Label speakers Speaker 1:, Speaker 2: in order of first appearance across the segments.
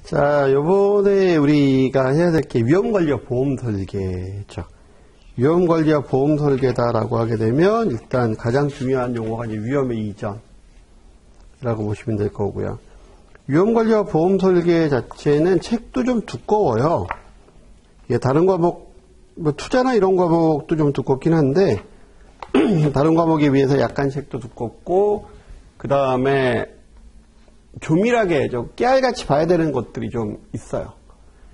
Speaker 1: 자, 요번에 우리가 해야 될 게 위험관리와 보험 설계죠. 위험관리와 보험 설계다라고 하게 되면 일단 가장 중요한 용어가 이제 위험의 이전이라고 보시면 될 거고요. 위험관리와 보험 설계 자체는 책도 좀 두꺼워요. 이게 다른 과목, 뭐 투자나 이런 과목도 좀 두껍긴 한데 다른 과목에 비해서 약간 책도 두껍고 그 다음에 조밀하게 좀 깨알같이 봐야 되는 것들이 좀 있어요.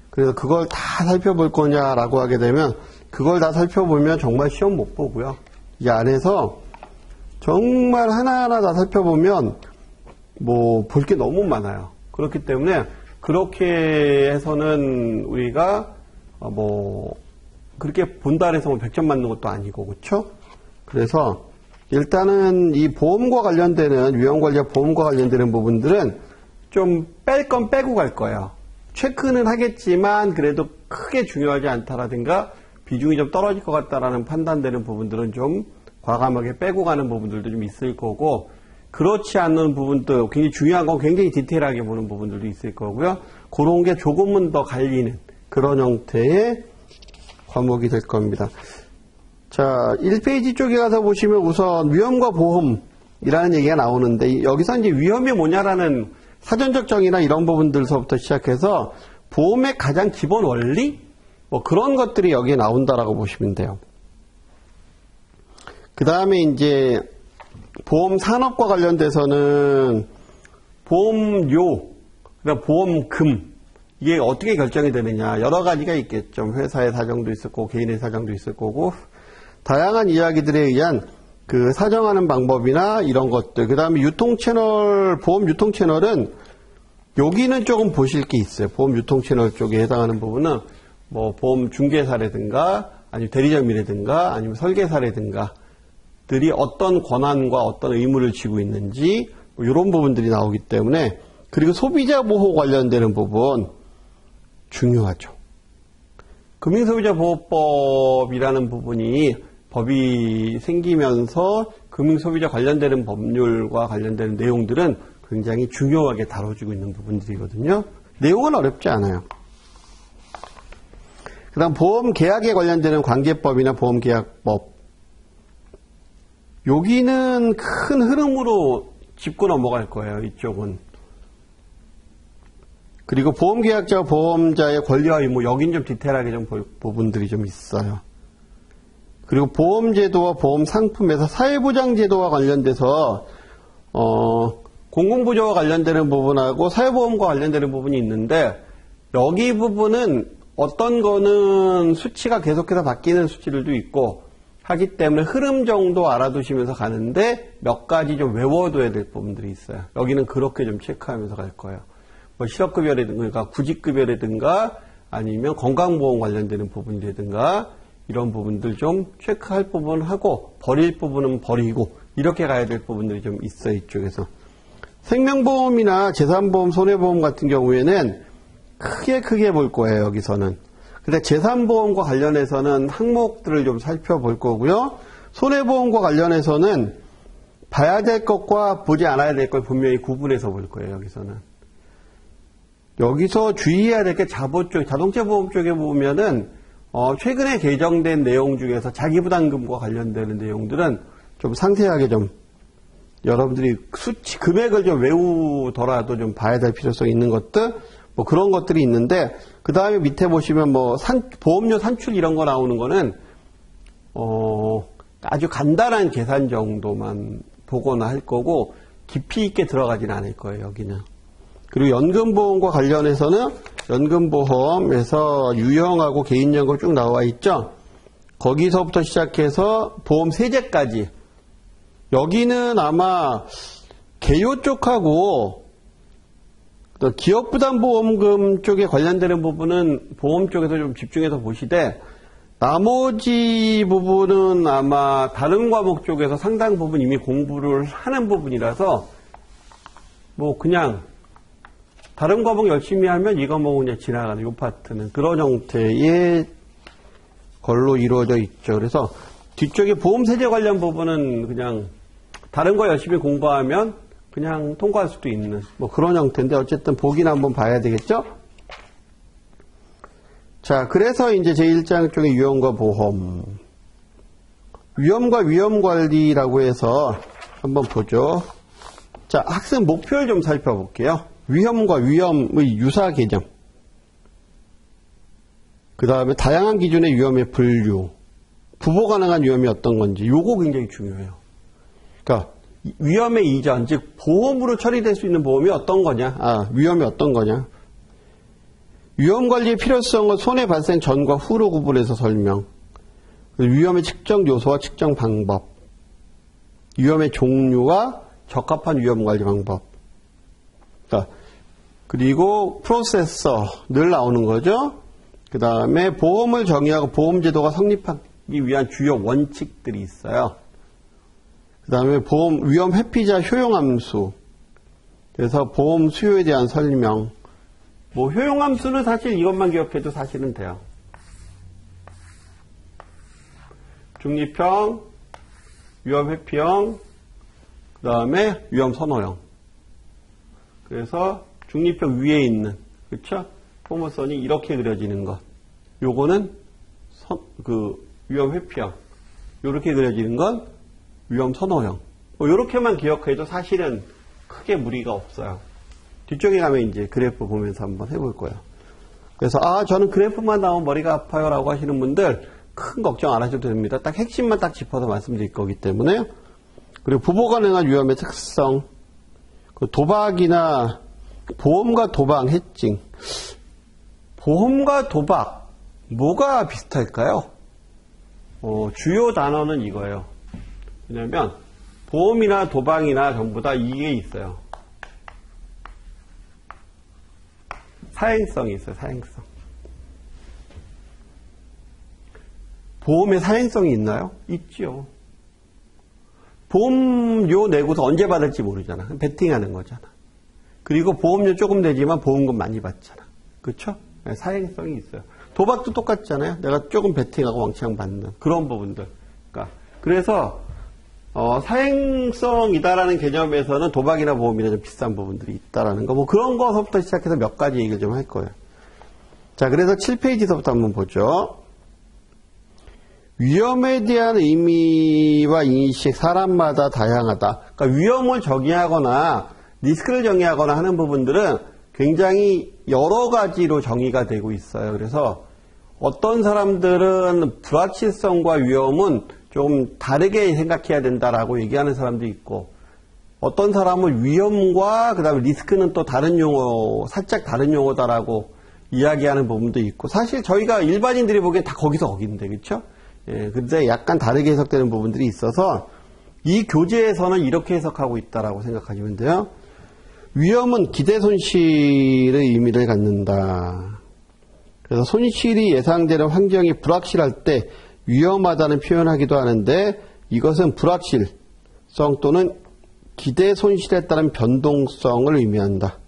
Speaker 1: 그래서 그걸 다 살펴볼 거냐라고 하게 되면 그걸 다 살펴보면 정말 시험 못 보고요. 이 안에서 정말 하나하나 다 살펴보면 뭐 볼 게 너무 많아요. 그렇기 때문에 그렇게 해서는 우리가 뭐 그렇게 본다 해서 100점 맞는 것도 아니고 그렇죠? 그래서 일단은 이 보험과 관련되는 위험관리와 보험과 관련되는 부분들은 좀 뺄 건 빼고 갈 거예요. 체크는 하겠지만 그래도 크게 중요하지 않다라든가 비중이 좀 떨어질 것 같다라는 판단되는 부분들은 좀 과감하게 빼고 가는 부분들도 좀 있을 거고 그렇지 않는 부분도 굉장히 중요한 건 굉장히 디테일하게 보는 부분들도 있을 거고요. 그런 게 조금은 더 갈리는 그런 형태의 과목이 될 겁니다. 자, 1페이지 쪽에 가서 보시면 우선 위험과 보험이라는 얘기가 나오는데 여기서 이제 위험이 뭐냐라는 사전적 정의나 이런 부분들서부터 시작해서 보험의 가장 기본 원리? 뭐 그런 것들이 여기에 나온다라고 보시면 돼요. 그 다음에 이제 보험 산업과 관련돼서는 보험료, 그다음 보험금 이게 어떻게 결정이 되느냐 여러 가지가 있겠죠. 회사의 사정도 있을 거고 개인의 사정도 있을 거고 다양한 이야기들에 의한 그 사정하는 방법이나 이런 것들. 그 다음에 유통채널, 보험 유통채널은 여기는 조금 보실 게 있어요. 보험 유통채널 쪽에 해당하는 부분은 뭐 보험 중개사라든가 아니면 대리점이라든가 아니면 설계사라든가 들이 어떤 권한과 어떤 의무를 지고 있는지 뭐 이런 부분들이 나오기 때문에 그리고 소비자 보호 관련되는 부분 중요하죠. 금융소비자보호법이라는 부분이 법이 생기면서 금융소비자 관련되는 법률과 관련되는 내용들은 굉장히 중요하게 다뤄지고 있는 부분들이거든요. 내용은 어렵지 않아요. 그 다음 보험계약에 관련되는 관계법이나 보험계약법 여기는 큰 흐름으로 짚고 넘어갈 거예요. 이쪽은. 그리고 보험계약자와 보험자의 권리와 의무 여긴 좀 디테일하게 좀 볼 부분들이 좀 있어요. 그리고 보험제도와 보험상품에서 사회보장제도와 관련돼서 공공부조와 관련되는 부분하고 사회보험과 관련되는 부분이 있는데 여기 부분은 어떤 거는 수치가 계속해서 바뀌는 수치들도 있고 하기 때문에 흐름 정도 알아두시면서 가는데 몇 가지 좀 외워둬야 될 부분들이 있어요. 여기는 그렇게 좀 체크하면서 갈 거예요. 뭐 실업급여라든가 그러니까 구직급여라든가 아니면 건강보험 관련되는 부분이라든가 이런 부분들 좀 체크할 부분 하고 버릴 부분은 버리고 이렇게 가야 될 부분들이 좀 있어요. 이쪽에서. 생명보험이나 재산보험, 손해보험 같은 경우에는 크게 볼 거예요. 여기서는. 근데 재산보험과 관련해서는 항목들을 좀 살펴볼 거고요. 손해보험과 관련해서는 봐야 될 것과 보지 않아야 될 걸 분명히 구분해서 볼 거예요. 여기서는. 여기서 주의해야 될 게 자보 쪽, 자동차 보험 쪽에 보면은 최근에 개정된 내용 중에서 자기부담금과 관련되는 내용들은 좀 상세하게 좀 여러분들이 수치, 금액을 좀 외우더라도 좀 봐야 될 필요성이 있는 것들, 뭐 그런 것들이 있는데, 그 다음에 밑에 보시면 뭐 보험료 산출 이런 거 나오는 거는, 아주 간단한 계산 정도만 보거나 할 거고, 깊이 있게 들어가지는 않을 거예요, 여기는. 그리고 연금보험과 관련해서는 연금보험에서 유형하고 개인연금 쭉 나와 있죠. 거기서부터 시작해서 보험 세제까지. 여기는 아마 개요 쪽하고 기업부담보험금 쪽에 관련되는 부분은 보험 쪽에서 좀 집중해서 보시되 나머지 부분은 아마 다른 과목 쪽에서 상당 부분 이미 공부를 하는 부분이라서 뭐 그냥 다른 과목 열심히 하면 이 과목은 그냥 지나가는 이 파트는 그런 형태의 걸로 이루어져 있죠. 그래서 뒤쪽에 보험세제 관련 부분은 그냥 다른 거 열심히 공부하면 그냥 통과할 수도 있는 뭐 그런 형태인데 어쨌든 보기는 한번 봐야 되겠죠. 자, 그래서 이제 제1장 쪽에 위험과 보험. 위험과 위험관리라고 해서 한번 보죠. 자, 학습 목표를 좀 살펴볼게요. 위험과 위험의 유사 개념. 그 다음에 다양한 기준의 위험의 분류. 부보 가능한 위험이 어떤 건지. 요거 굉장히 중요해요. 그러니까 위험의 이전, 즉 보험으로 처리될 수 있는 보험이 어떤 거냐. 위험이 어떤 거냐. 위험관리의 필요성을 손해 발생 전과 후로 구분해서 설명. 위험의 측정 요소와 측정 방법. 위험의 종류와 적합한 위험관리 방법. 그리고 프로세서 늘 나오는 거죠. 그 다음에 보험을 정의하고 보험제도가 성립하기 위한 주요 원칙들이 있어요. 그 다음에 보험 위험 회피자 효용함수. 그래서 보험 수요에 대한 설명. 뭐 효용함수는 사실 이것만 기억해도 사실은 돼요. 중립형, 위험 회피형, 그 다음에 위험 선호형. 그래서 중립형 위에 있는, 그렇죠? 포모선이 이렇게 그려지는 것. 요거는 위험 회피형. 요렇게 그려지는 건 위험 선호형. 요렇게만 기억해도 사실은 크게 무리가 없어요. 뒤쪽에 가면 이제 그래프 보면서 한번 해볼 거예요. 그래서 저는 그래프만 나오면 머리가 아파요 라고 하시는 분들 큰 걱정 안 하셔도 됩니다. 딱 핵심만 딱 짚어서 말씀드릴 거기 때문에. 그리고 부보 가능한 위험의 특성. 도박이나 보험과 도박 해칭. 보험과 도박 뭐가 비슷할까요? 주요 단어는 이거예요. 왜냐하면 보험이나 도박이나 전부 다 이게 있어요. 사행성이 있어요. 사행성. 보험에 사행성이 있나요? 있죠. 보험료 내고서 언제 받을지 모르잖아. 베팅하는 거잖아. 그리고 보험료 조금 내지만 보험금 많이 받잖아. 그렇죠? 사행성이 있어요. 도박도 똑같잖아요. 내가 조금 베팅하고 왕창 받는 그런 부분들. 그래서 사행성이다라는 개념에서는 도박이나 보험이나 좀 비슷한 부분들이 있다라는 거. 뭐 그런 거서부터 시작해서 몇 가지 얘기를 좀 할 거예요. 자, 그래서 7페이지서부터 한번 보죠. 위험에 대한 의미와 인식, 사람마다 다양하다. 그러니까 위험을 정의하거나 리스크를 정의하거나 하는 부분들은 굉장히 여러 가지로 정의가 되고 있어요. 그래서 어떤 사람들은 불확실성과 위험은 좀 다르게 생각해야 된다라고 얘기하는 사람도 있고, 어떤 사람은 위험과 그다음에 리스크는 또 다른 용어, 살짝 다른 용어다라고 이야기하는 부분도 있고, 사실 저희가 일반인들이 보기엔 다 거기서 거기인데, 그렇죠? 근데 약간 다르게 해석되는 부분들이 있어서 이 교재에서는 이렇게 해석하고 있다라고 생각하시면 돼요. 위험은 기대 손실의 의미를 갖는다. 그래서 손실이 예상되는 환경이 불확실할 때 위험하다는 표현하기도 하는데, 이것은 불확실성 또는 기대 손실에 따른 변동성을 의미한다.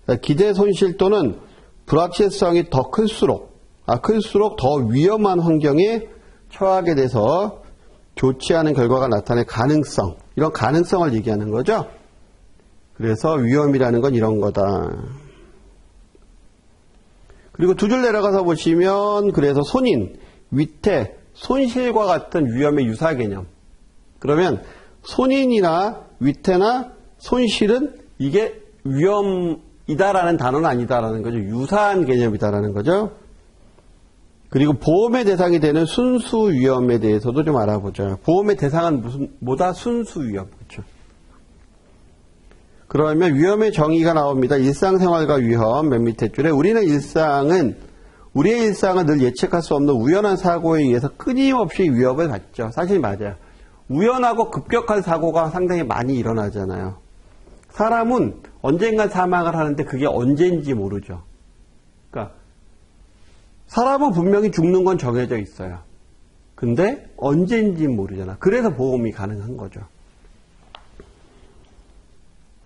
Speaker 1: 그러니까 기대 손실 또는 불확실성이 더 클수록 더 위험한 환경에 처하게 돼서 좋지 않은 결과가 나타날 가능성, 이런 가능성을 얘기하는 거죠. 그래서 위험이라는 건 이런 거다. 그리고 두 줄 내려가서 보시면, 그래서 손인, 위태, 손실과 같은 위험의 유사 개념. 그러면 손인이나 위태나 손실은 이게 위험이다라는 단어는 아니다라는 거죠. 유사한 개념이다라는 거죠. 그리고 보험의 대상이 되는 순수 위험에 대해서도 좀 알아보죠. 보험의 대상은 뭐다? 순수 위험. 그렇죠? 그러면 위험의 정의가 나옵니다. 일상생활과 위험, 맨 밑에 줄에 우리의 일상은 늘 예측할 수 없는 우연한 사고에 의해서 끊임없이 위협을 받죠. 사실 맞아요. 우연하고 급격한 사고가 상당히 많이 일어나잖아요. 사람은 언젠간 사망을 하는데 그게 언제인지 모르죠. 그러니까 사람은 분명히 죽는 건 정해져 있어요. 근데 언제인지 모르잖아. 그래서 보험이 가능한 거죠.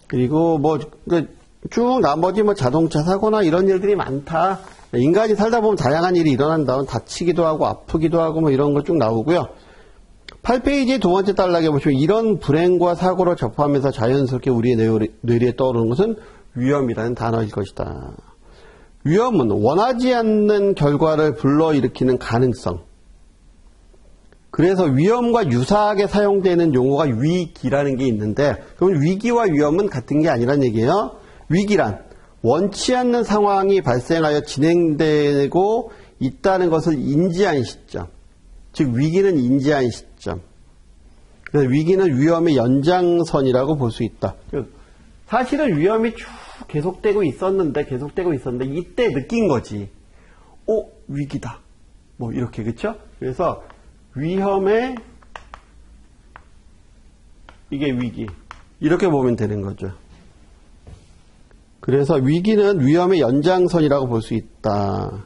Speaker 1: 그리고 쭉 나머지 자동차 사고나 이런 일들이 많다. 인간이 살다 보면 다양한 일이 일어난다. 다치기도 하고 아프기도 하고 이런 거 쭉 나오고요. 8페이지의 두 번째 단락에 보시면 이런 불행과 사고를 접하면서 자연스럽게 우리의 뇌리에 떠오르는 것은 위험이라는 단어일 것이다. 위험은 원하지 않는 결과를 불러일으키는 가능성. 그래서 위험과 유사하게 사용되는 용어가 위기라는 게 있는데, 그럼 위기와 위험은 같은 게 아니란 얘기예요. 위기란 원치 않는 상황이 발생하여 진행되고 있다는 것을 인지한 시점. 즉 위기는 인지한 시점. 그래서 위기는 위험의 연장선이라고 볼 수 있다. 사실은 위험이 쭉 계속되고 있었는데 이때 느낀 거지. 위기다. 뭐 이렇게, 그쵸? 그래서 위험의 이게 위기. 이렇게 보면 되는 거죠. 그래서 위기는 위험의 연장선이라고 볼 수 있다.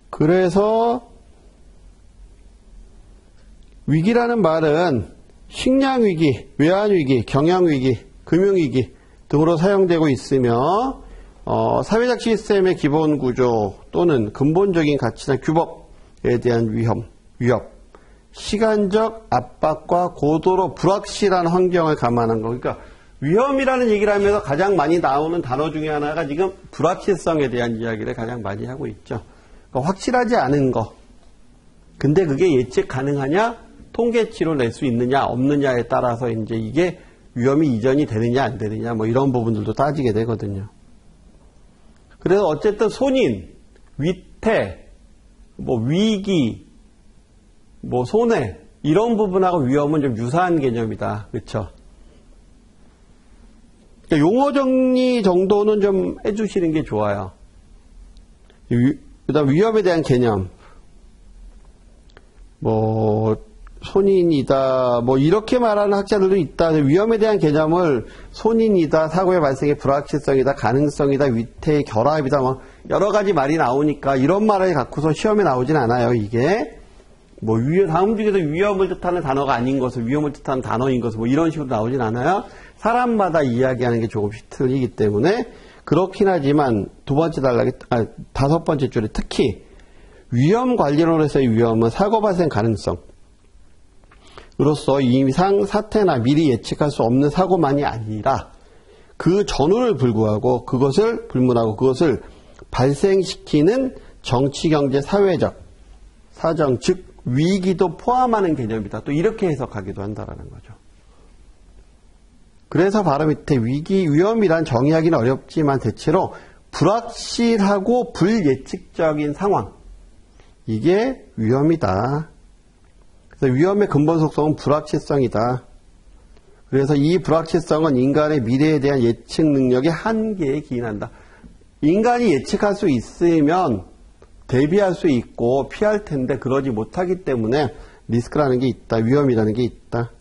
Speaker 1: 그래서 위기라는 말은 식량위기, 외환위기, 경영위기, 금융위기 등으로 사용되고 있으며 사회적 시스템의 기본 구조 또는 근본적인 가치나 규범에 대한 위협, 시간적 압박과 고도로 불확실한 환경을 감안한 거. 그러니까 위험이라는 얘기를 하면서 가장 많이 나오는 단어 중에 하나가 지금 불확실성에 대한 이야기를 가장 많이 하고 있죠. 그러니까 확실하지 않은 거. 근데 그게 예측 가능하냐? 통계치로 낼 수 있느냐 없느냐에 따라서 이제 이게 위험이 이전이 되느냐 안 되느냐 뭐 이런 부분들도 따지게 되거든요. 그래서 어쨌든 손인, 위태, 뭐 위기, 뭐 손해 이런 부분하고 위험은 좀 유사한 개념이다. 그렇죠? 그러니까 용어 정리 정도는 좀 해주시는 게 좋아요. 그다음 위험에 대한 개념, 뭐 손인이다, 뭐 이렇게 말하는 학자들도 있다. 위험에 대한 개념을 손인이다, 사고의 발생의 불확실성이다, 가능성이다, 위태의 결합이다, 뭐 여러 가지 말이 나오니까 이런 말을 갖고서 시험에 나오진 않아요. 이게 뭐 다음 중에서 위험을 뜻하는 단어가 아닌 것을 위험을 뜻하는 단어인 것을 뭐 이런 식으로 나오진 않아요. 사람마다 이야기하는 게 조금씩 틀리기 때문에 그렇긴 하지만 다섯 번째 줄에 특히 위험 관리론에서의 위험은 사고 발생 가능성 으로서 이상 사태나 미리 예측할 수 없는 사고만이 아니라 그 전후를 불문하고 그것을 발생시키는 정치, 경제, 사회적 사정, 즉 위기도 포함하는 개념이다. 또 이렇게 해석하기도 한다라는 거죠. 그래서 바로 밑에 위험이란 정의하기는 어렵지만 대체로 불확실하고 불예측적인 상황, 이게 위험이다. 그래서 위험의 근본 속성은 불확실성이다. 그래서 이 불확실성은 인간의 미래에 대한 예측 능력의 한계에 기인한다. 인간이 예측할 수 있으면 대비할 수 있고 피할 텐데 그러지 못하기 때문에 리스크라는 게 있다. 위험이라는 게 있다.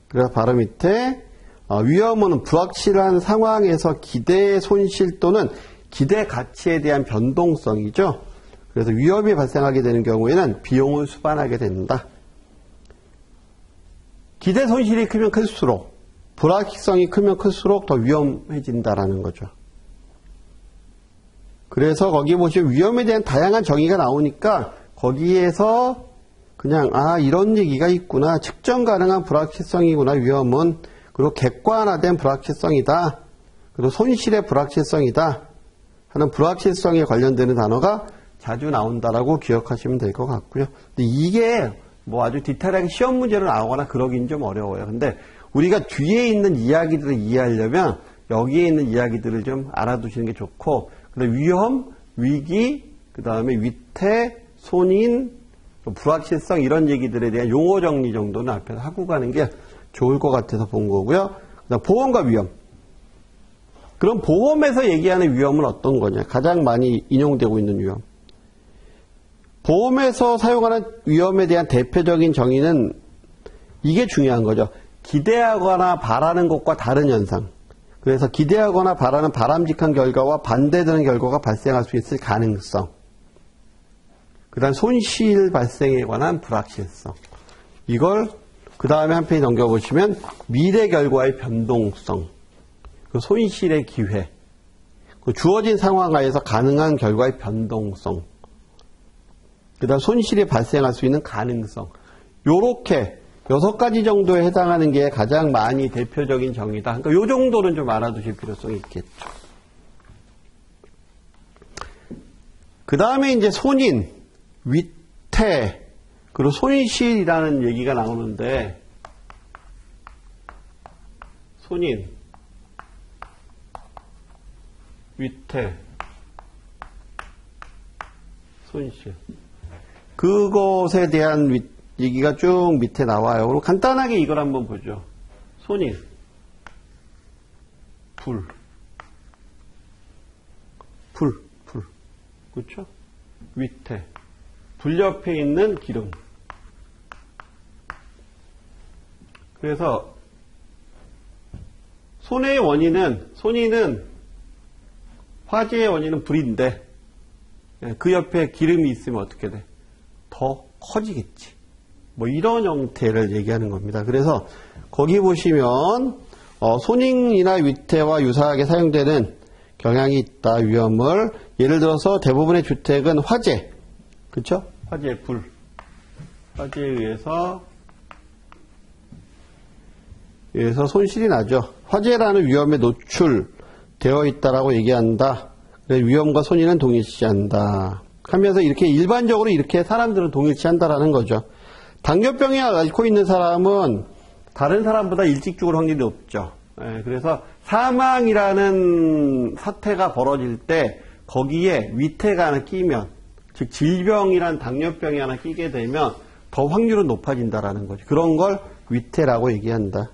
Speaker 1: 그래서 바로 밑에 위험은 불확실한 상황에서 기대의 손실 또는 기대 가치에 대한 변동성이죠. 그래서 위험이 발생하게 되는 경우에는 비용을 수반하게 된다. 기대 손실이 크면 클수록, 불확실성이 크면 클수록 더 위험해진다라는 거죠. 그래서 거기 보시면 위험에 대한 다양한 정의가 나오니까 거기에서 그냥 이런 얘기가 있구나. 측정 가능한 불확실성이구나. 위험은. 그리고 객관화된 불확실성이다. 그리고 손실의 불확실성이다. 하는 불확실성에 관련되는 단어가 자주 나온다라고 기억하시면 될 것 같고요. 근데 이게 뭐 아주 디테일하게 시험 문제로 나오거나 그러긴 좀 어려워요. 근데 우리가 뒤에 있는 이야기들을 이해하려면 여기에 있는 이야기들을 좀 알아두시는 게 좋고, 근데 위험, 위기, 그 다음에 위태, 손인, 불확실성 이런 얘기들에 대한 용어 정리 정도는 앞에서 하고 가는 게 좋을 것 같아서 본 거고요. 그다음 보험과 위험. 그럼 보험에서 얘기하는 위험은 어떤 거냐? 가장 많이 인용되고 있는 위험. 보험에서 사용하는 위험에 대한 대표적인 정의는 이게 중요한 거죠. 기대하거나 바라는 것과 다른 현상. 그래서 기대하거나 바라는 바람직한 결과와 반대되는 결과가 발생할 수 있을 가능성. 그 다음 손실 발생에 관한 불확실성. 이걸 그 다음에 한 페이지 넘겨보시면 미래 결과의 변동성, 그 손실의 기회, 그 주어진 상황 하에서 가능한 결과의 변동성, 그 다음 손실이 발생할 수 있는 가능성. 요렇게 6가지 정도에 해당하는 게 가장 많이 대표적인 정의다. 그러니까 요 정도는 좀 알아두실 필요성이 있겠죠. 그 다음에 이제 손인, 위태, 그리고 손실이라는 얘기가 나오는데, 손인, 위태, 손실. 그것에 대한 얘기가 쭉 밑에 나와요. 그럼 간단하게 이걸 한번 보죠. 손인, 불. 그렇죠? 위태. 불 옆에 있는 기름. 그래서 손인은 화재의 원인은 불인데 그 옆에 기름이 있으면 어떻게 돼? 더 커지겠지. 뭐 이런 형태를 얘기하는 겁니다. 그래서 거기 보시면 손인이나 위태와 유사하게 사용되는 경향이 있다. 위험을 예를 들어서 대부분의 주택은 화재, 그렇죠? 화재, 불, 화재에 의해서 손실이 나죠. 화재라는 위험에 노출되어 있다라고 얘기한다. 그래서 위험과 손해는 동일시한다. 하면서 이렇게 일반적으로 이렇게 사람들은 동일시한다라는 거죠. 당뇨병이 앓고 있는 사람은 다른 사람보다 일찍 죽을 확률이 높죠. 그래서 사망이라는 사태가 벌어질 때 거기에 위태가 하나 끼면, 즉 질병이란 당뇨병이 하나 끼게 되면 더 확률은 높아진다라는 거죠. 그런 걸 위태라고 얘기한다.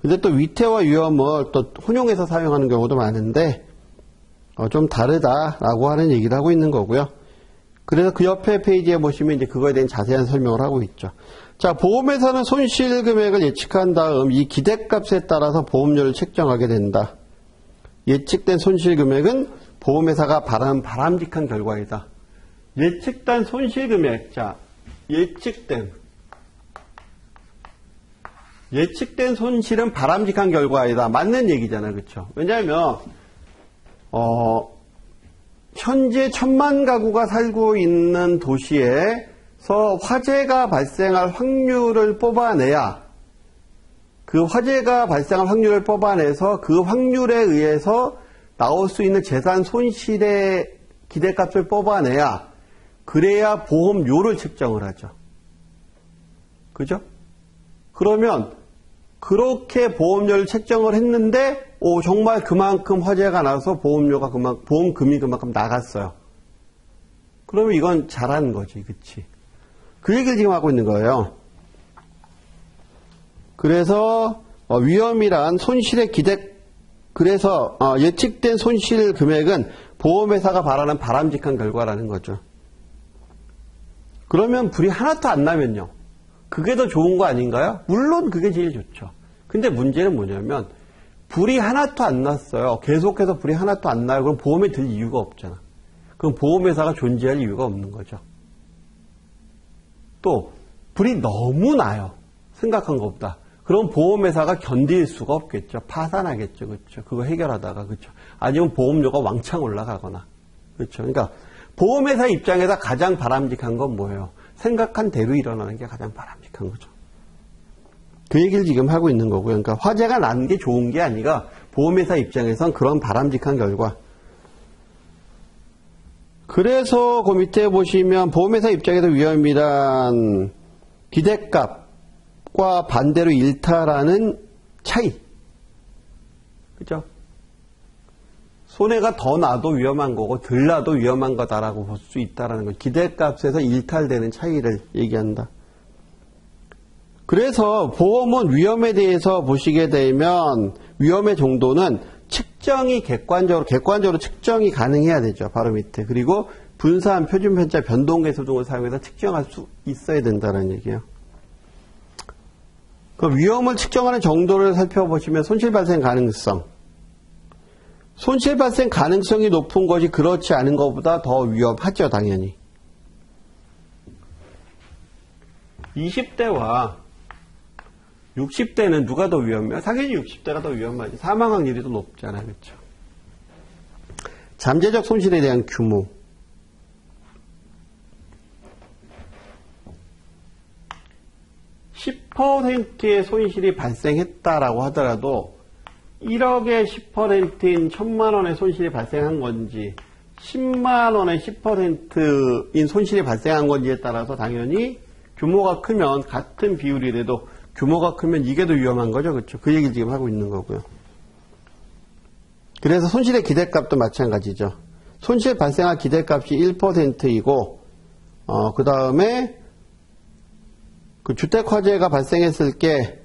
Speaker 1: 근데 또 위태와 위험을 또 혼용해서 사용하는 경우도 많은데 좀 다르다라고 하는 얘기를 하고 있는 거고요. 그래서 그 옆에 페이지에 보시면 이제 그거에 대한 자세한 설명을 하고 있죠. 자, 보험회사는 손실 금액을 예측한 다음 이 기대값에 따라서 보험료를 책정하게 된다. 예측된 손실 금액은 보험회사가 바라는 바람직한 결과이다. 예측된 손실 금액, 자, 예측된 손실은 바람직한 결과이다. 맞는 얘기잖아요. 그렇죠? 왜냐하면 현재 1000만 가구가 살고 있는 도시에서 화재가 발생할 확률을 뽑아내야 그 화재가 발생할 확률을 뽑아내서 그 확률에 의해서 나올 수 있는 재산 손실의 기대값을 뽑아내야 그래야 보험료를 책정을 하죠. 그죠? 그러면 그렇게 보험료를 책정을 했는데 정말 그만큼 화재가 나서 보험금이 그만큼 나갔어요. 그러면 이건 잘하는 거지, 그치? 그 얘기를 지금 하고 있는 거예요. 그래서 위험이란 손실의 그래서 예측된 손실 금액은 보험회사가 바라는 바람직한 결과라는 거죠. 그러면 불이 하나도 안 나면요. 그게 더 좋은 거 아닌가요? 물론 그게 제일 좋죠. 근데 문제는 뭐냐면 불이 하나도 안 났어요. 계속해서 불이 하나도 안 나요. 그럼 보험에 들 이유가 없잖아. 그럼 보험회사가 존재할 이유가 없는 거죠. 또 불이 너무 나요. 생각한 것보다. 그럼 보험회사가 견딜 수가 없겠죠. 파산하겠죠. 그렇죠. 그거 해결하다가. 그렇죠. 아니면 보험료가 왕창 올라가거나. 그렇죠. 그러니까 보험회사 입장에서 가장 바람직한 건 뭐예요? 생각한 대로 일어나는 게 가장 바람직한 거죠. 그 얘기를 지금 하고 있는 거고요. 그러니까 화재가 난 게 좋은 게 아니라 보험회사 입장에선 그런 바람직한 결과. 그래서 그 밑에 보시면 보험회사 입장에서 위험이란 기대값과 반대로 일탈하는 차이. 그죠? 손해가 더 나도 위험한 거고 덜 나도 위험한 거다라고 볼 수 있다라는 거. 기대값에서 일탈되는 차이를 얘기한다. 그래서 보험은 위험에 대해서 보시게 되면 위험의 정도는 측정이 객관적으로 측정이 가능해야 되죠. 바로 밑에. 그리고 분사한 표준편차 변동계수 등을 사용해서 측정할 수 있어야 된다는 얘기예요. 그 위험을 측정하는 정도를 살펴보시면 손실 발생 가능성. 손실 발생 가능성이 높은 것이 그렇지 않은 것보다 더 위험하죠, 당연히. 20대와 60대는 누가 더 위험해요? 당연히 60대가 더 위험하지. 사망 확률이 더 높잖아요. 그렇죠? 잠재적 손실에 대한 규모. 10%의 손실이 발생했다라고 하더라도 1억의 10%인 1,000만 원의 손실이 발생한 건지 10만 원의 10%인 손실이 발생한 건지에 따라서 당연히 규모가 크면 같은 비율이라도 규모가 크면 이게 더 위험한 거죠. 그렇죠? 그 얘기를 지금 하고 있는 거고요. 그래서 손실의 기대값도 마찬가지죠. 손실 발생한 기대값이 1%이고 그 다음에 그 주택화재가 발생했을 게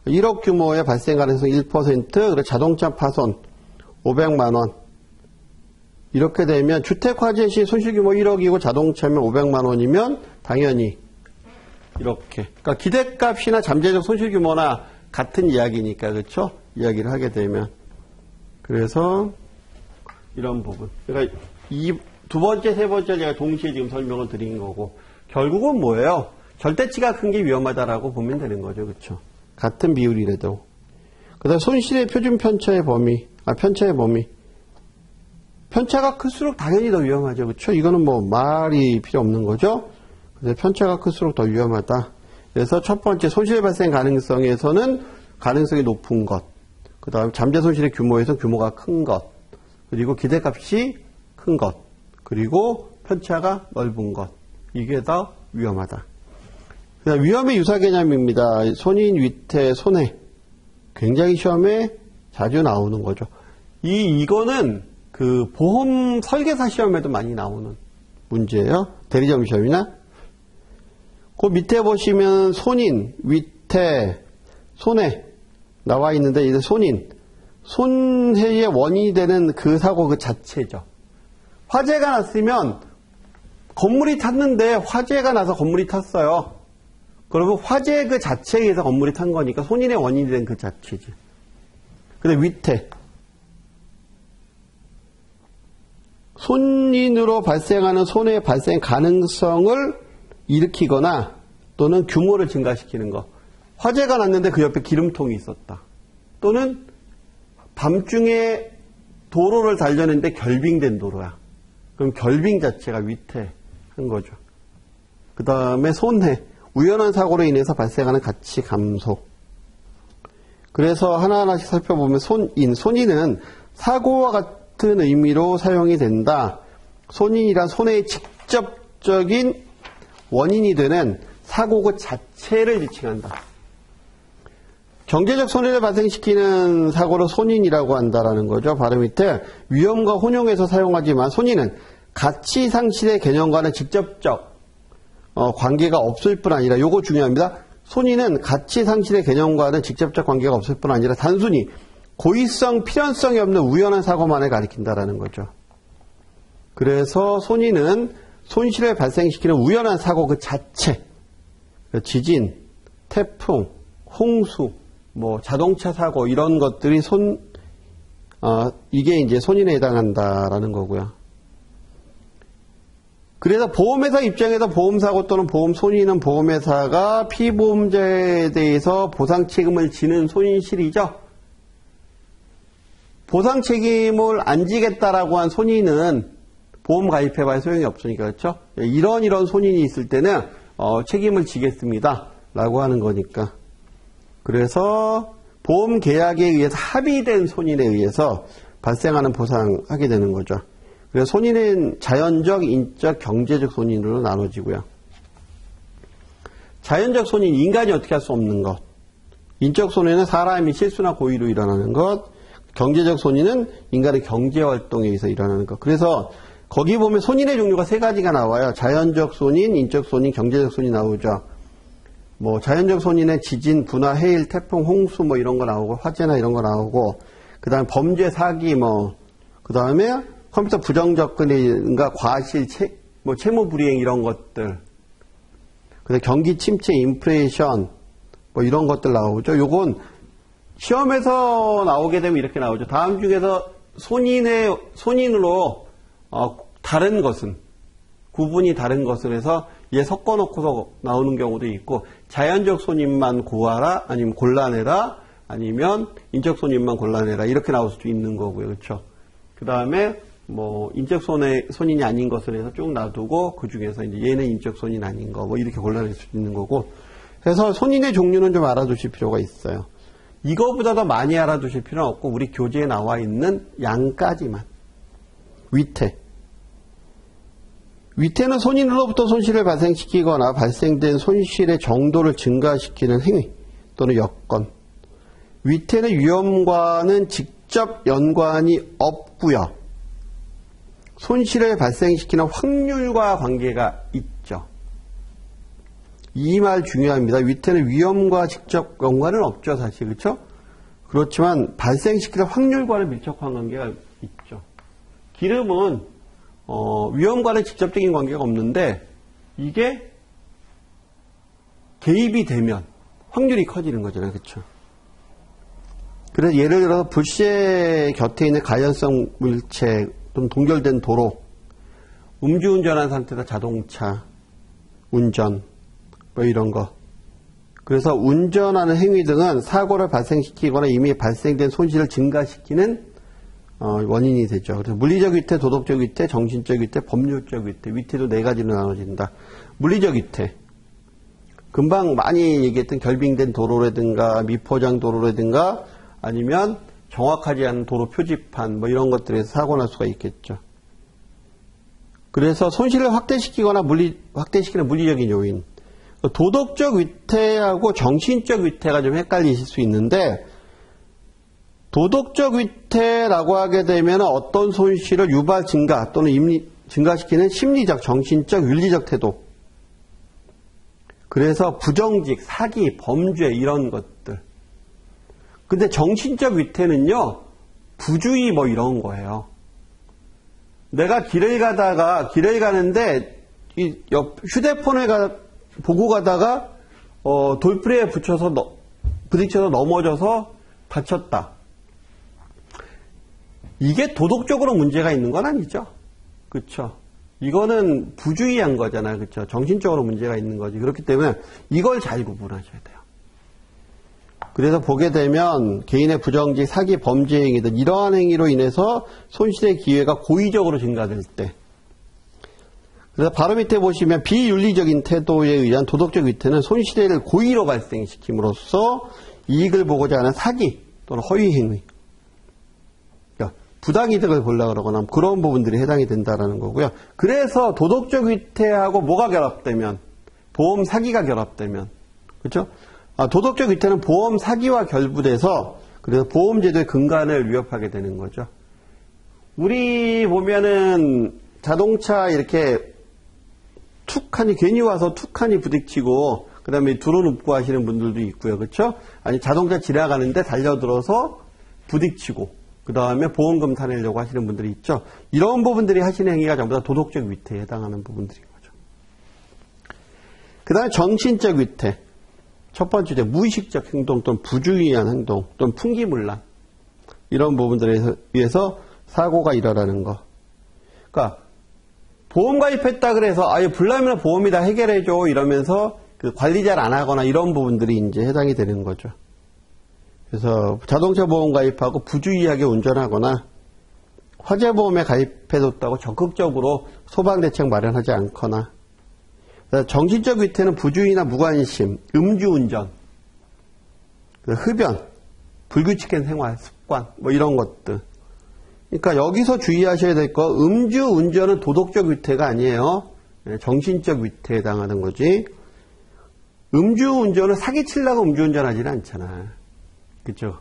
Speaker 1: 1억 규모의 발생 가능성 1%, 그리고 자동차 파손 500만 원. 이렇게 되면 주택화재 시 손실 규모 1억이고 자동차면 500만 원이면 당연히 이렇게. 그러니까 기대값이나 잠재적 손실 규모나 같은 이야기니까 그렇죠? 이야기를 하게 되면. 그래서 이런 부분. 그러니까 이 두 번째, 세 번째 제가 동시에 지금 설명을 드린 거고 결국은 뭐예요? 절대치가 큰 게 위험하다라고 보면 되는 거죠. 그렇죠? 같은 비율이라도. 그다음 손실의 표준 편차의 범위. 편차의 범위. 편차가 클수록 당연히 더 위험하죠. 그렇죠? 이거는 뭐 말이 필요 없는 거죠. 그래서 편차가 클수록 더 위험하다. 그래서 첫 번째 손실 발생 가능성에서는 가능성이 높은 것. 그다음 잠재 손실의 규모에서 규모가 큰 것. 그리고 기대값이 큰 것. 그리고 편차가 넓은 것. 이게 더 위험하다. 그다음 위험의 유사 개념입니다. 손인, 위태, 손해. 굉장히 시험에 자주 나오는 거죠. 이거는 그 보험 설계사 시험에도 많이 나오는 문제예요. 대리점 시험이나. 그 밑에 보시면 손인, 위태, 손해 나와 있는데 이제 손인. 손해의 원인이 되는 그 사고 그 자체죠. 화재가 났으면 건물이 탔는데 화재가 나서 건물이 탔어요. 그러면 화재 그 자체에 의해서 건물이 탄 거니까 손인의 원인이 된 그 자체지. 근데 위태. 손인으로 발생하는 손해 발생 가능성을 일으키거나 또는 규모를 증가시키는 거. 화재가 났는데 그 옆에 기름통이 있었다. 또는 밤중에 도로를 달렸는데 결빙된 도로야. 그럼 결빙 자체가 위태한 거죠. 그 다음에 손해. 우연한 사고로 인해서 발생하는 가치 감소. 그래서 하나하나씩 살펴보면 손인은 사고와 같은 의미로 사용이 된다. 손인이란 손해의 직접적인 원인이 되는 사고 그 자체를 지칭한다. 경제적 손해를 발생시키는 사고를 손인이라고 한다라는 거죠. 바로 밑에 위험과 혼용해서 사용하지만 손인은 가치 상실의 개념과는 직접적 관계가 없을 뿐 아니라 요거 중요합니다. 손인은 가치 상실의 개념과는 직접적 관계가 없을 뿐 아니라 단순히 고의성, 필연성이 없는 우연한 사고만을 가리킨다라는 거죠. 그래서 손인은 손실을 발생시키는 우연한 사고 그 자체, 지진, 태풍, 홍수, 뭐 자동차 사고 이런 것들이 이게 이제 손인에 해당한다라는 거고요. 그래서 보험회사 입장에서 보험사고 또는 보험손인은 보험회사가 피보험자에 대해서 보상 책임을 지는 손실이죠. 보상 책임을 안 지겠다라고 한 손인은 보험 가입해봐야 소용이 없으니까 그렇죠. 이런 손인이 있을 때는 책임을 지겠습니다 라고 하는 거니까. 그래서 보험 계약에 의해서 합의된 손인에 의해서 발생하는 보상하게 되는 거죠. 그래서 손인은 자연적, 인적, 경제적 손인으로 나눠지고요. 자연적 손인, 인간이 어떻게 할 수 없는 것. 인적 손해는 사람이 실수나 고의로 일어나는 것. 경제적 손인은 인간의 경제활동에 의해서 일어나는 것. 그래서 거기 보면 손인의 종류가 세 가지가 나와요. 자연적 손인, 인적 손인, 경제적 손인 나오죠. 뭐 자연적 손인은 지진, 분화, 해일, 태풍, 홍수 뭐 이런 거 나오고 화재나 이런 거 나오고 그 다음에 범죄, 사기 그 다음에 컴퓨터 부정접근인가 과실, 채무 불이행 이런 것들. 그다음에 경기 침체, 인플레이션 뭐 이런 것들 나오죠. 요건 시험에서 나오게 되면 이렇게 나오죠. 다음 중에서 손인으로 다른 것은 구분이 다른 것을 해서 얘 섞어놓고서 나오는 경우도 있고 자연적 손인만 구하라 아니면 골라내라 아니면 인적 손인만 골라내라 이렇게 나올 수도 있는 거고요. 그렇죠? 그 다음에 뭐 인적 손인이 아닌 것을 해서 쭉 놔두고 그 중에서 이제 얘는 인적 손인 아닌 거 뭐 이렇게 골라낼 수도 있는 거고 그래서 손인의 종류는 좀 알아두실 필요가 있어요. 이거보다 더 많이 알아두실 필요는 없고 우리 교재에 나와 있는 양까지만. 위태. 위태는 손인으로부터 손실을 발생시키거나 발생된 손실의 정도를 증가시키는 행위 또는 여건. 위태는 위험과는 직접 연관이 없고요. 손실을 발생시키는 확률과 관계가 있죠. 이 말 중요합니다. 위태는 위험과 직접 연관은 없죠, 사실. 그렇죠? 그렇지만 발생시키는 확률과는 밀접한 관계가 있죠. 기름은 위험과는 직접적인 관계가 없는데 이게 개입이 되면 확률이 커지는 거잖아요. 그렇죠? 그래서 예를 들어서 불씨의 곁에 있는 가연성 물체 또는 동결된 도로, 음주운전한 상태에서 자동차 운전 뭐 이런 거. 그래서 운전하는 행위 등은 사고를 발생시키거나 이미 발생된 손실을 증가시키는 원인이 되죠. 그래서 물리적 위태, 도덕적 위태, 정신적 위태, 법률적 위태. 위태도 네 가지로 나눠진다. 물리적 위태. 금방 많이 얘기했던 결빙된 도로라든가 미포장 도로라든가 아니면 정확하지 않은 도로 표지판 뭐 이런 것들에서 사고 날 수가 있겠죠. 그래서 손실을 확대시키거나 확대시키는 물리적인 요인. 도덕적 위태하고 정신적 위태가 좀 헷갈리실 수 있는데 도덕적 위태라고 하게 되면 어떤 손실을 유발 증가 또는 증가시키는 심리적, 정신적, 윤리적 태도. 그래서 부정직, 사기, 범죄 이런 것들. 근데 정신적 위태는요, 부주의 뭐 이런 거예요. 내가 길을 가는데 이 휴대폰을 보고 가다가 돌부리에 부딪혀서 넘어져서 다쳤다. 이게 도덕적으로 문제가 있는 건 아니죠. 그렇죠? 이거는 부주의한 거잖아요. 그렇죠? 정신적으로 문제가 있는 거지. 그렇기 때문에 이걸 잘 구분하셔야 돼요. 그래서 보게 되면 개인의 부정직, 사기, 범죄 행위들 이러한 행위로 인해서 손실의 기회가 고의적으로 증가될 때 그래서 바로 밑에 보시면 비윤리적인 태도에 의한 도덕적 위태는 손실을 고의로 발생시킴으로써 이익을 보고자 하는 사기 또는 허위 행위 그러니까 부당이득을 보려고 그러거나 그런 부분들이 해당이 된다는 거고요. 그래서 도덕적 위태하고 뭐가 결합되면 보험 사기가 결합되면 그렇죠? 도덕적 위태는 보험 사기와 결부돼서 그래서 보험제도의 근간을 위협하게 되는 거죠. 우리 보면은 자동차 이렇게 툭하니 괜히 와서 툭하니 부딪히고 그다음에 두루눕고 하시는 분들도 있고요. 그렇죠? 아니 자동차 지나가는데 달려들어서 부딪히고 그다음에 보험금 타내려고 하시는 분들이 있죠. 이런 부분들이 하시는 행위가 전부 다 도덕적 위태에 해당하는 부분들인 거죠. 그다음에 정신적 위태. 첫 번째, 무의식적 행동 또는 부주의한 행동 또는 풍기문란 이런 부분들에 의해서 사고가 일어나는 거. 그러니까 보험 가입했다 그래서 불나면 보험이 다 해결해줘 이러면서 그 관리 잘 안 하거나 이런 부분들이 이제 해당이 되는 거죠. 그래서 자동차 보험 가입하고 부주의하게 운전하거나 화재보험에 가입해뒀다고 적극적으로 소방대책 마련하지 않거나 정신적 위태는 부주의나 무관심, 음주운전, 흡연, 불규칙한 생활, 습관 뭐 이런 것들. 그러니까 여기서 주의하셔야 될 거 음주운전은 도덕적 위태가 아니에요. 정신적 위태에 해당하는 거지. 음주운전은 사기치려고 음주운전하지는 않잖아. 그렇죠?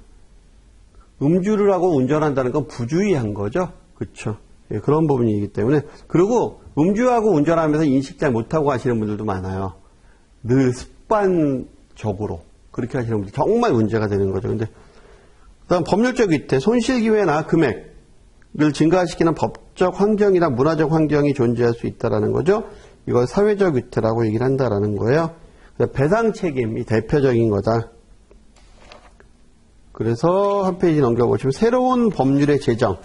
Speaker 1: 음주를 하고 운전한다는 건 부주의한 거죠. 그렇죠? 그런 부분이기 때문에 그리고 음주하고 운전하면서 인식 잘 못하고 하시는 분들도 많아요. 늘 습관적으로 그렇게 하시는 분들 정말 문제가 되는 거죠. 근데 그다음 법률적 위태, 손실 기회나 금액을 증가시키는 법적 환경이나 문화적 환경이 존재할 수 있다라는 거죠. 이걸 사회적 위태라고 얘기를 한다라는 거예요. 배상 책임이 대표적인 거다. 그래서 한 페이지 넘겨보시면 새로운 법률의 제정,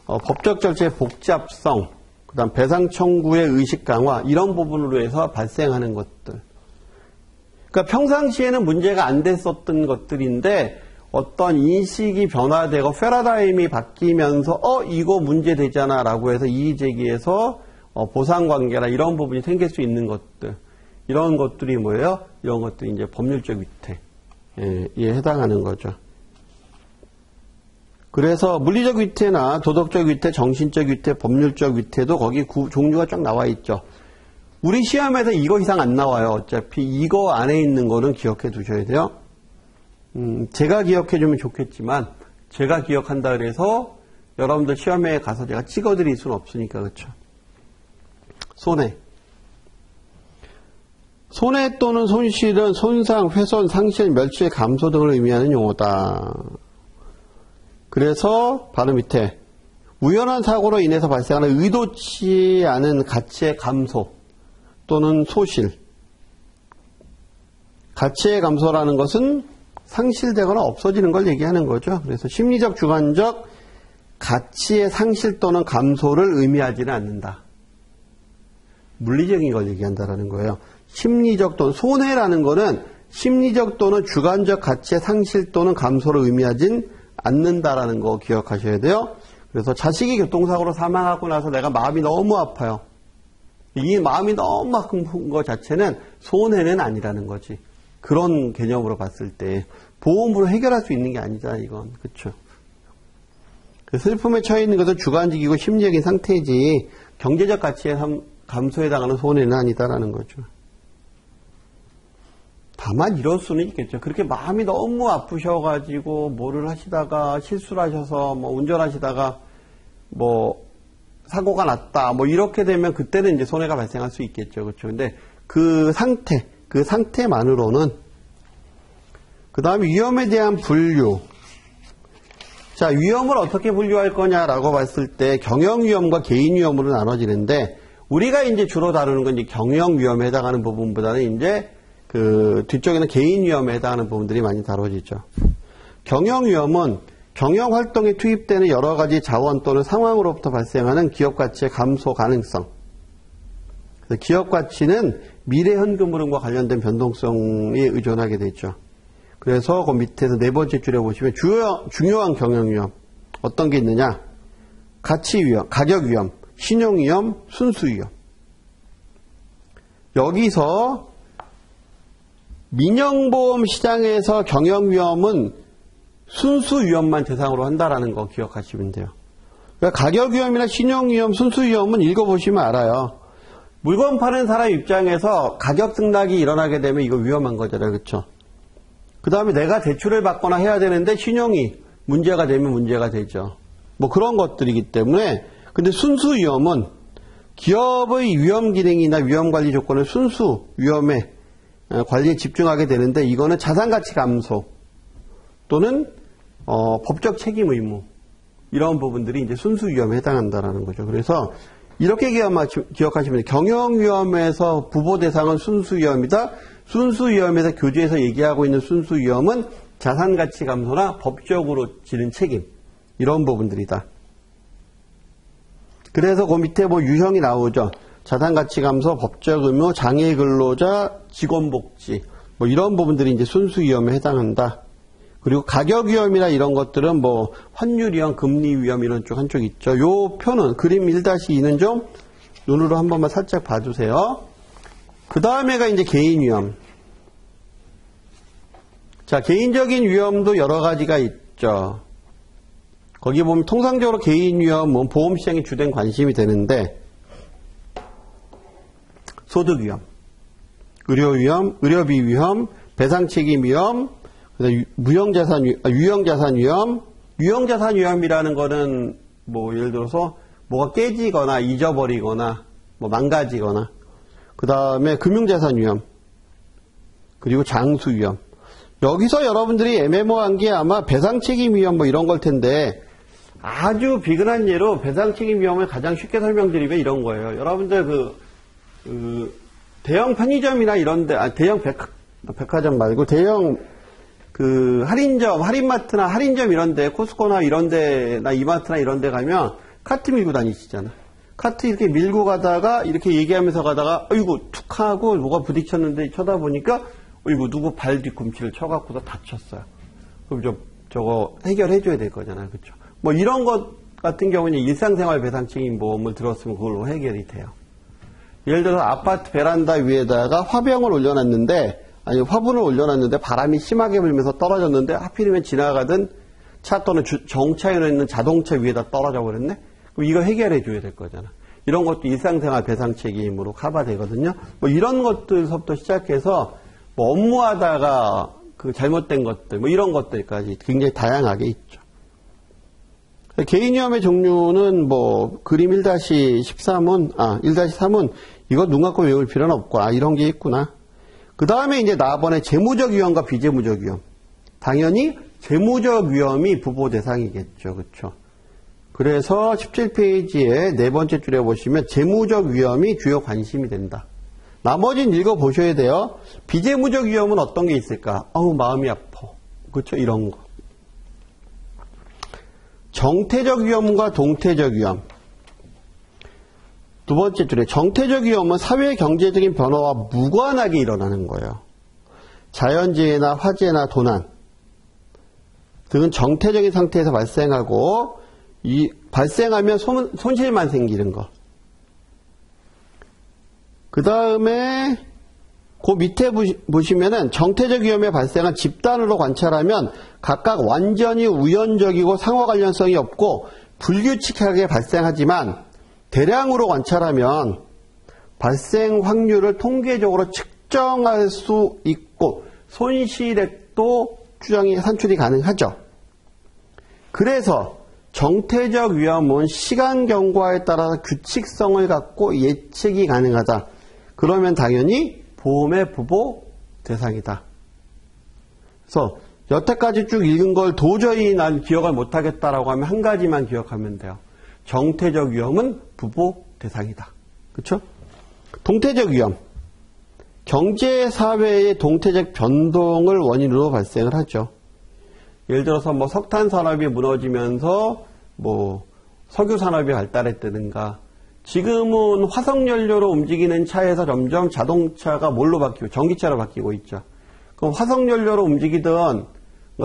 Speaker 1: 법적 절차의 복잡성, 그다음 배상 청구의 의식 강화 이런 부분으로 해서 발생하는 것들. 그러니까 평상시에는 문제가 안 됐었던 것들인데 어떤 인식이 변화되고 패러다임이 바뀌면서 이거 문제 되잖아라고 해서 이의 제기해서 보상 관계나 이런 부분이 생길 수 있는 것들. 이런 것들이 뭐예요? 이런 것들이 이제 법률적 위태에 해당하는 거죠. 그래서 물리적 위태나 도덕적 위태, 정신적 위태, 법률적 위태도 거기 종류가 쫙 나와 있죠. 우리 시험에서 이거 이상 안 나와요. 어차피 이거 안에 있는 거는 기억해 두셔야 돼요. 제가 기억해 주면 좋겠지만 제가 기억한다 그래서 여러분들 시험에 가서 제가 찍어드릴 수는 없으니까 그렇죠. 손해. 손해 또는 손실은 손상, 훼손, 상실, 멸실, 감소 등을 의미하는 용어다. 그래서 바로 밑에 우연한 사고로 인해서 발생하는 의도치 않은 가치의 감소 또는 소실. 가치의 감소라는 것은 상실되거나 없어지는 걸 얘기하는 거죠. 그래서 심리적, 주관적 가치의 상실 또는 감소를 의미하지는 않는다. 물리적인 걸 얘기한다라는 거예요. 심리적 또는 손해라는 거는 심리적 또는 주관적 가치의 상실 또는 감소를 의미하진 않는다라는 거 기억하셔야 돼요. 그래서 자식이 교통사고로 사망하고 나서 내가 마음이 너무 아파요. 이 마음이 너무 아픈 것 자체는 손해는 아니라는 거지. 그런 개념으로 봤을 때 보험으로 해결할 수 있는 게 아니잖아 이건. 그렇죠? 슬픔에 처해 있는 것은 주관적이고 심리적인 상태이지 경제적 가치의 감소에 해당하는 손해는 아니다라는 거죠. 다만 이럴 수는 있겠죠. 그렇게 마음이 너무 아프셔가지고 뭐를 하시다가 실수를 하셔서 뭐 운전하시다가 뭐 사고가 났다 뭐 이렇게 되면 그때는 이제 손해가 발생할 수 있겠죠. 그렇죠. 근데 그 상태만으로는 그 다음에 위험에 대한 분류. 자, 위험을 어떻게 분류할 거냐라고 봤을 때 경영 위험과 개인 위험으로 나눠지는데 우리가 이제 주로 다루는 건 이제 경영 위험에 해당하는 부분보다는 이제 그 뒤쪽에는 개인 위험에 해당하는 부분들이 많이 다뤄지죠. 경영 위험은 경영 활동에 투입되는 여러 가지 자원 또는 상황으로부터 발생하는 기업 가치의 감소 가능성. 그래서 기업 가치는 미래 현금 흐름과 관련된 변동성에 의존하게 되죠. 그래서 그 밑에서 네 번째 줄에 보시면 중요한 경영 위험 어떤 게 있느냐? 가치 위험, 가격 위험, 신용 위험, 순수 위험. 여기서 민영보험 시장에서 경영 위험은 순수 위험만 대상으로 한다라는 거 기억하시면 돼요. 그러니까 가격 위험이나 신용 위험, 순수 위험은 읽어보시면 알아요. 물건 파는 사람 입장에서 가격 등락이 일어나게 되면 이거 위험한 거잖아요. 그렇죠? 그 다음에 내가 대출을 받거나 해야 되는데 신용이 문제가 되면 문제가 되죠. 뭐 그런 것들이기 때문에 근데 순수 위험은 기업의 위험 기능이나 위험 관리 조건을 순수 위험에 관리에 집중하게 되는데 이거는 자산가치 감소 또는 법적 책임 의무 이런 부분들이 이제 순수 위험에 해당한다라는 거죠. 그래서 이렇게 기억하시면 돼요. 경영 위험에서 부보 대상은 순수 위험이다. 순수 위험에서 교재에서 얘기하고 있는 순수 위험은 자산가치 감소나 법적으로 지는 책임 이런 부분들이다. 그래서 그 밑에 뭐 유형이 나오죠. 자산가치 감소, 법적 의무, 장애 근로자, 직원복지 뭐 이런 부분들이 이제 순수 위험에 해당한다. 그리고 가격 위험이나 이런 것들은 뭐 환율 위험, 금리 위험 이런 쪽 한쪽 있죠. 요 표는 그림 1-2는 좀 눈으로 한 번만 살짝 봐주세요. 그 다음에가 이제 개인 위험. 자, 개인적인 위험도 여러 가지가 있죠. 거기 보면 통상적으로 개인 위험은 보험시장에 주된 관심이 되는데 소득 위험, 의료 위험, 의료비 위험, 배상책임 위험, 유형자산 위험. 유형자산 위험이라는 거는 뭐 예를 들어서 뭐가 깨지거나 잊어버리거나 뭐 망가지거나 그 다음에 금융자산 위험 그리고 장수 위험. 여기서 여러분들이 애매모호한 게 아마 배상책임 위험 뭐 이런 걸 텐데 아주 비근한 예로 배상책임 위험을 가장 쉽게 설명드리면 이런 거예요. 여러분들 그 대형 편의점이나 이런데 대형 백화점 말고 대형 그 할인점, 할인마트나 할인점 이런데 코스코나 이런데나 이마트나 이런데 가면 카트 밀고 다니시잖아. 카트 이렇게 밀고 가다가 이렇게 얘기하면서 가다가 어이구 툭 하고 뭐가 부딪혔는데 쳐다보니까 어이구 누구 발 뒤꿈치를 쳐갖고서 다쳤어요. 그럼 저거 해결해줘야 될 거잖아요. 그렇죠? 뭐 이런 것 같은 경우는 일상생활 배상책임 보험을 들었으면 그걸로 해결이 돼요. 예를 들어서 아파트 베란다 위에다가 화병을 올려놨는데, 아니, 화분을 올려놨는데 바람이 심하게 불면서 떨어졌는데 하필이면 지나가던 차 또는 정차해놓은 있는 자동차 위에다 떨어져 버렸네? 그럼 이거 해결해 줘야 될 거잖아. 이런 것도 일상생활 배상 책임으로 커버되거든요. 뭐 이런 것들부터 시작해서 뭐 업무하다가 그 잘못된 것들, 뭐 이런 것들까지 굉장히 다양하게 있죠. 개인위험의 종류는 뭐 그림 1-13은 이거 눈 감고 외울 필요는 없고 이런 게 있구나. 그 다음에 이제 나번에 재무적 위험과 비재무적 위험. 당연히 재무적 위험이 부보 대상이겠죠. 그렇죠? 그래서 17페이지에 네 번째 줄에 보시면 재무적 위험이 주요 관심이 된다. 나머지는 읽어보셔야 돼요. 비재무적 위험은 어떤 게 있을까? 마음이 아파. 그렇죠? 이런 거. 정태적 위험과 동태적 위험. 두 번째 줄에 정태적 위험은 사회 경제적인 변화와 무관하게 일어나는 거예요. 자연재해나 화재나 도난 등은 정태적인 상태에서 발생하고 발생하면 손실만 생기는 거. 그 다음에 그 밑에 보시면은 정태적 위험에 발생한 집단으로 관찰하면 각각 완전히 우연적이고 상호 관련성이 없고 불규칙하게 발생하지만 대량으로 관찰하면 발생 확률을 통계적으로 측정할 수 있고 손실액도 산출이 가능하죠. 그래서 정태적 위험은 시간 경과에 따라서 규칙성을 갖고 예측이 가능하다. 그러면 당연히 보험의 부보 대상이다. 그래서 여태까지 쭉 읽은 걸 도저히 난 기억을 못하겠다라고 하면 한 가지만 기억하면 돼요. 정태적 위험은 부보 대상이다. 그렇죠? 동태적 위험. 경제 사회의 동태적 변동을 원인으로 발생을 하죠. 예를 들어서 뭐 석탄 산업이 무너지면서 뭐 석유 산업이 발달했다든가 지금은 화석 연료로 움직이는 차에서 점점 자동차가 뭘로 바뀌고 전기차로 바뀌고 있죠. 그럼 화석 연료로 움직이던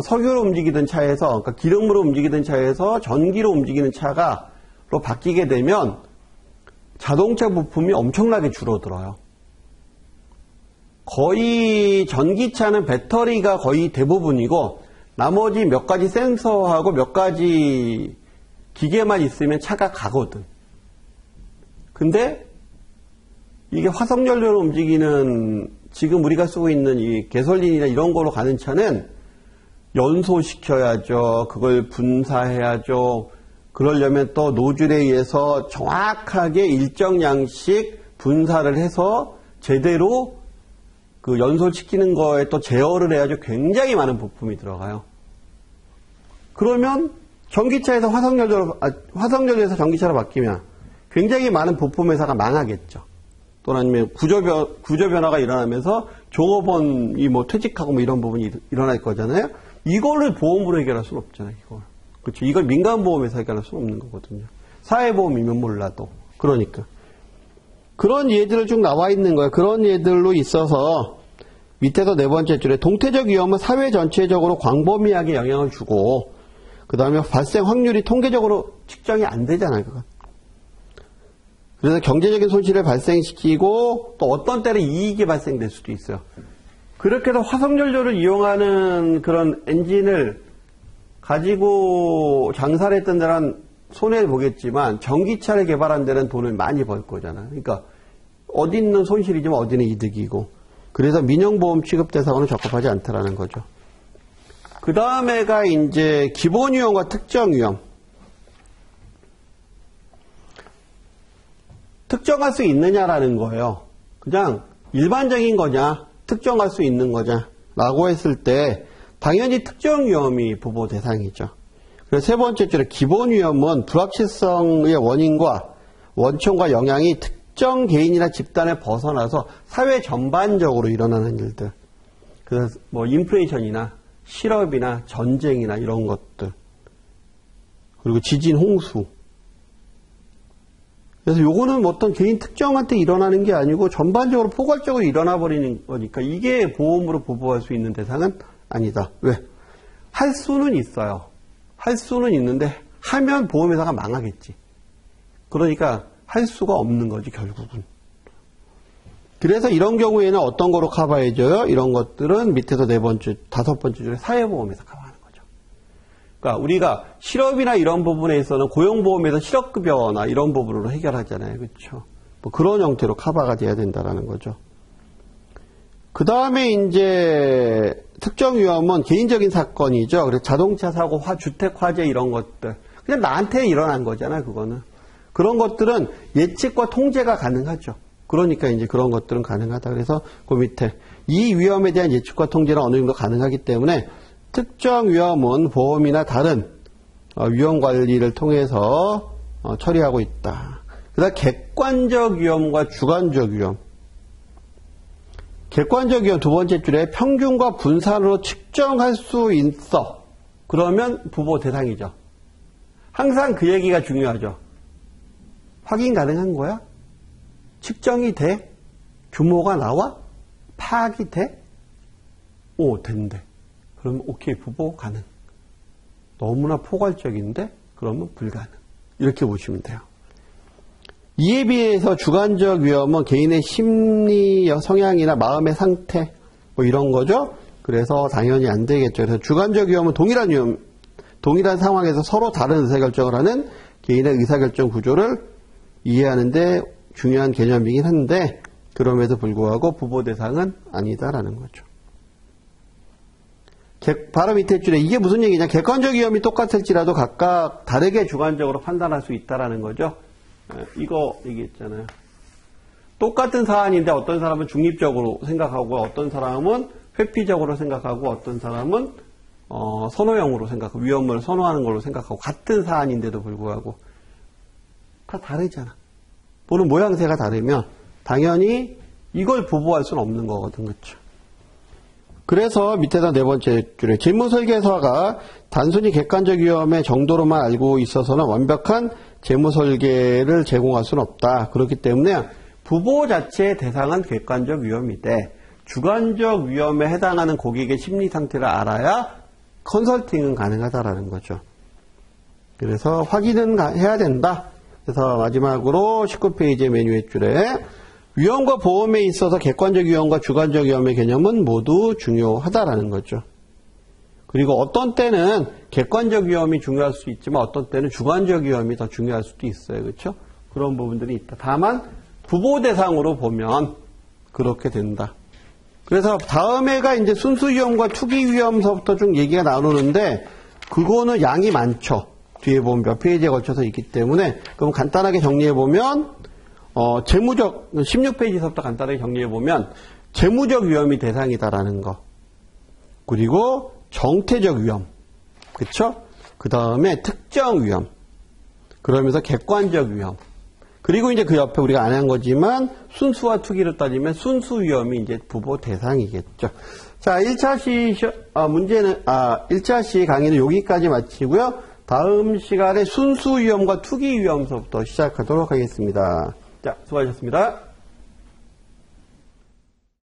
Speaker 1: 석유로 움직이던 차에서 그러니까 기름으로 움직이던 차에서 전기로 움직이는 차가로 바뀌게 되면 자동차 부품이 엄청나게 줄어들어요. 거의 전기차는 배터리가 거의 대부분이고 나머지 몇 가지 센서하고 몇 가지 기계만 있으면 차가 가거든. 근데 이게 화석연료로 움직이는 지금 우리가 쓰고 있는 이 가솔린이나 이런 거로 가는 차는 연소시켜야죠. 그걸 분사해야죠. 그러려면 또 노즐에 의해서 정확하게 일정 양씩 분사를 해서 제대로 그 연소시키는 거에 또 제어를 해야죠. 굉장히 많은 부품이 들어가요. 그러면 전기차에서 화석연료에서 전기차로 바뀌면 굉장히 많은 부품 회사가 망하겠죠. 또는 아니면 구조 변화가 일어나면서 종업원이 뭐 퇴직하고 뭐 이런 부분이 일어날 거잖아요. 이거를 보험으로 해결할 수는 없잖아요. 그렇죠. 이걸 민간보험에서 해결할 수는 없는 거거든요. 사회보험이면 몰라도. 그러니까. 그런 예들을 쭉 나와 있는 거예요. 그런 예들로 있어서 밑에서 네 번째 줄에 동태적 위험은 사회 전체적으로 광범위하게 영향을 주고 그 다음에 발생 확률이 통계적으로 측정이 안 되잖아요. 그건. 그래서 경제적인 손실을 발생시키고 또 어떤 때는 이익이 발생될 수도 있어요. 그렇게 해서 화석연료를 이용하는 그런 엔진을 가지고 장사를 했던 데는 손해를 보겠지만 전기차를 개발한 데는 돈을 많이 벌 거잖아요. 그러니까 어디 있는 손실이지만 어디는 이득이고 그래서 민영보험 취급 대상으로 적합하지 않다라는 거죠. 그 다음에가 이제 기본위험과 특정위험. 특정할 수 있느냐라는 거예요. 그냥 일반적인 거냐, 특정할 수 있는 거냐 라고 했을 때 당연히 특정 위험이 부보 대상이죠. 그래서 세 번째 줄에 기본 위험은 불확실성의 원인과 원천과 영향이 특정 개인이나 집단에 벗어나서 사회 전반적으로 일어나는 일들. 그래서 뭐 인플레이션이나 실업이나 전쟁이나 이런 것들. 그리고 지진, 홍수. 그래서 요거는 어떤 개인 특정한테 일어나는 게 아니고 전반적으로 포괄적으로 일어나 버리는 거니까 이게 보험으로 보호할 수 있는 대상은 아니다. 왜? 할 수는 있어요. 할 수는 있는데 하면 보험회사가 망하겠지. 그러니까 할 수가 없는 거지 결국은. 그래서 이런 경우에는 어떤 거로 커버해줘요? 이런 것들은 밑에서 4번째, 5번째 줄에 사회보험에서 커버하는 거죠. 그러니까 우리가 실업이나 이런 부분에 있어서는 고용보험에서 실업급여나 이런 부분으로 해결하잖아요. 그렇죠? 뭐 그런 형태로 커버가 돼야 된다라는 거죠. 그 다음에 이제 특정 위험은 개인적인 사건이죠. 그래서 자동차 사고, 주택 화재 이런 것들. 그냥 나한테 일어난 거잖아요. 그거는. 그런 것들은 예측과 통제가 가능하죠. 그러니까 이제 그런 것들은 가능하다. 그래서 그 밑에 이 위험에 대한 예측과 통제는 어느 정도 가능하기 때문에 특정 위험은 보험이나 다른 위험 관리를 통해서 처리하고 있다. 그다음 객관적 위험과 주관적 위험. 객관적 위험 두 번째 줄에 평균과 분산으로 측정할 수 있어. 그러면 부보 대상이죠. 항상 그 얘기가 중요하죠. 확인 가능한 거야? 측정이 돼? 규모가 나와? 파악이 돼? 오, 된대. 그러면 오케이, 부보 가능. 너무나 포괄적인데? 그러면 불가능. 이렇게 보시면 돼요. 이에 비해서 주관적 위험은 개인의 심리 성향이나 마음의 상태, 뭐 이런 거죠? 그래서 당연히 안 되겠죠. 그래서 주관적 위험은 동일한 상황에서 서로 다른 의사결정을 하는 개인의 의사결정 구조를 이해하는데 중요한 개념이긴 한데 그럼에도 불구하고 부보 대상은 아니다라는 거죠. 바로 밑에 줄에 이게 무슨 얘기냐? 객관적 위험이 똑같을지라도 각각 다르게 주관적으로 판단할 수 있다라는 거죠. 이거 얘기했잖아요. 똑같은 사안인데 어떤 사람은 중립적으로 생각하고 어떤 사람은 회피적으로 생각하고 어떤 사람은 선호형으로 생각하고 위험을 선호하는 걸로 생각하고 같은 사안인데도 불구하고 다 다르잖아. 보는 모양새가 다르면 당연히 이걸 부보할 수는 없는 거거든. 그렇죠? 그래서 밑에다 4번째 줄에 재무설계사가 단순히 객관적 위험의 정도로만 알고 있어서는 완벽한 재무설계를 제공할 수는 없다. 그렇기 때문에 부보 자체의 대상은 객관적 위험인데 주관적 위험에 해당하는 고객의 심리 상태를 알아야 컨설팅은 가능하다라는 거죠. 그래서 확인은 해야 된다. 그래서 마지막으로 19페이지의 메뉴의 줄에 위험과 보험에 있어서 객관적 위험과 주관적 위험의 개념은 모두 중요하다라는 거죠. 그리고 어떤 때는 객관적 위험이 중요할 수 있지만 어떤 때는 주관적 위험이 더 중요할 수도 있어요. 그렇죠? 그런 부분들이 있다. 다만 부보 대상으로 보면 그렇게 된다. 그래서 다음에가 이제 순수 위험과 투기 위험서부터 좀 얘기가 나누는데 그거는 양이 많죠. 뒤에 보면 몇 페이지에 걸쳐서 있기 때문에 그럼 간단하게 정리해 보면 재무적 16페이지서부터 간단하게 정리해 보면 재무적 위험이 대상이다라는 거. 그리고 정태적 위험. 그렇죠? 그다음에 특정 위험. 그러면서 객관적 위험. 그리고 이제 그 옆에 우리가 안 한 거지만 순수와 투기를 따지면 순수 위험이 이제 부보 대상이겠죠. 자, 1차 시 강의는 여기까지 마치고요. 다음 시간에 순수 위험과 투기 위험서부터 시작하도록 하겠습니다. 자, 수고하셨습니다.